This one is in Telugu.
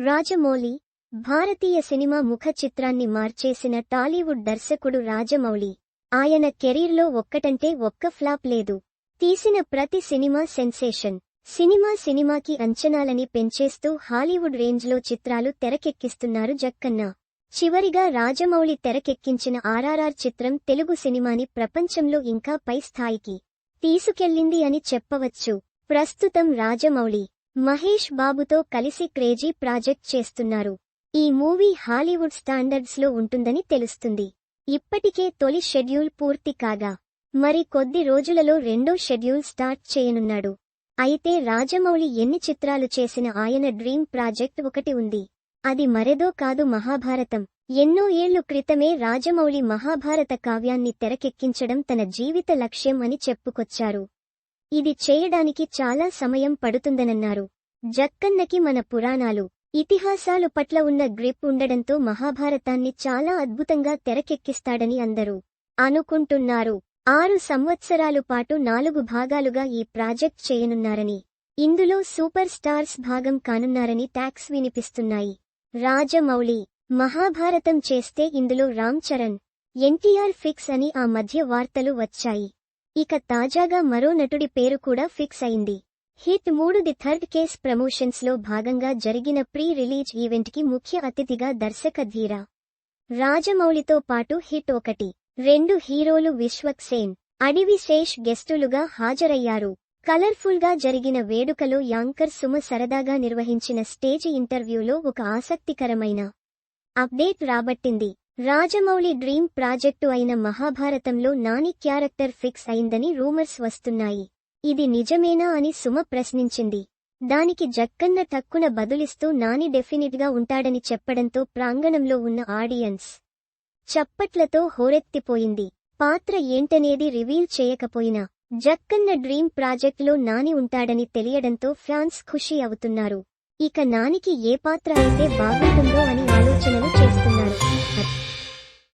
రాజమౌళి భారతీయ సినిమా ముఖ చిత్రాన్ని మార్చేసిన టాలీవుడ్ దర్శకుడు రాజమౌళి. ఆయన కెరీర్లో ఒక్కటంటే ఒక్క ఫ్లాప్ లేదు. తీసిన ప్రతి సినిమా సెన్సేషన్. సినిమాకి అంచనాలని పెంచేస్తూ హాలీవుడ్ రేంజ్లో చిత్రాలు తెరకెక్కిస్తున్నారు జక్కన్న. చివరిగా రాజమౌళి తెరకెక్కించిన ఆర్ఆర్ఆర్ చిత్రం తెలుగు సినిమాని ప్రపంచంలో ఇంకా పై స్థాయికి తీసుకెళ్లింది అని చెప్పవచ్చు. ప్రస్తుతం రాజమౌళి మహేష్ బాబుతో కలిసి క్రేజీ ప్రాజెక్ట్ చేస్తున్నారు. ఈ మూవీ హాలీవుడ్ స్టాండర్డ్స్ లో ఉంటుందని తెలుస్తుంది. ఇప్పటికే తొలి షెడ్యూల్ పూర్తి కాగా మరి కొద్ది రోజులలో రెండో షెడ్యూల్ స్టార్ట్ చేయనున్నాడు. అయితే రాజమౌళి ఎన్ని చిత్రాలు చేసిన ఆయన డ్రీమ్ ప్రాజెక్ట్ ఒకటి ఉంది. అది మరెదో కాదు, మహాభారతం. ఎన్నో ఏళ్లు క్రితమే రాజమౌళి మహాభారత కావ్యాన్ని తెరకెక్కించడం తన జీవిత లక్ష్యం అని చెప్పుకొచ్చారు. ఇది చేయడానికి చాలా సమయం పడుతుందనన్నారు. జక్కన్నకి మన పురాణాలు, ఇతిహాసాలు పట్ల ఉన్న గ్రిప్ ఉండడంతో మహాభారతాన్ని చాలా అద్భుతంగా తెరకెక్కిస్తాడని అందరూ అనుకుంటున్నారు. 6 సంవత్సరాలు పాటు 4 భాగాలుగా ఈ ప్రాజెక్ట్ చేయనున్నారని, ఇందులో సూపర్ స్టార్స్ భాగం కానున్నారని టాక్స్ వినిపిస్తున్నాయి. రాజమౌళి మహాభారతం చేస్తే ఇందులో రామ్ చరణ్, ఎన్టీఆర్ ఫిక్స్ అని ఆ మధ్య వార్తలు వచ్చాయి. ఇక తాజాగా మరో నటుడి పేరు కూడా ఫిక్స్ అయింది. Hit 3 the third case promotions లో భాగంగా జరిగిన ప్రీ రిలీజ్ ఈవెంట్ కి ముఖ్య అతిథిగా దర్శక ధీర రాజమౌళితో పాటు హిట్ 1, 2 హీరోలు విశ్వక్ సేన్, అడివి శేష్ గెస్టులుగా హాజరయ్యారు. కలర్ఫుల్ గా జరిగిన వేడుకలో యాంకర్ సుమ సరదాగా నిర్వహించిన స్టేజ్ ఇంటర్వ్యూలో ఒక ఆసక్తికరమైన అప్డేట్ రాబట్టింది. రాజమౌళి డ్రీమ్ ప్రాజెక్టు అయిన మహాభారతంలో నాని క్యారెక్టర్ ఫిక్స్ అయిందని రూమర్స్ వస్తున్నాయి. ఇది నిజమేనా అని సుమ ప్రశ్నించింది. దానికి జక్కన్న టక్కున బదులిస్తూ నాని డెఫినిట్ గా ఉంటాడని చెప్పడంతో ప్రాంగణంలో ఉన్న ఆడియన్స్ చప్పట్లతో హోరెత్తిపోయింది. పాత్ర ఏంటనేది రివీల్ చేయకపోయినా జక్కన్న డ్రీమ్ ప్రాజెక్టులో నాని ఉంటాడని తెలియడంతో ఫ్యాన్స్ ఖుషీ అవుతున్నారు. ఇక నానికి ఏ పాత్ర అయితే బాగుంటుందో అని ఆలోచనలు చేస్తున్నారు.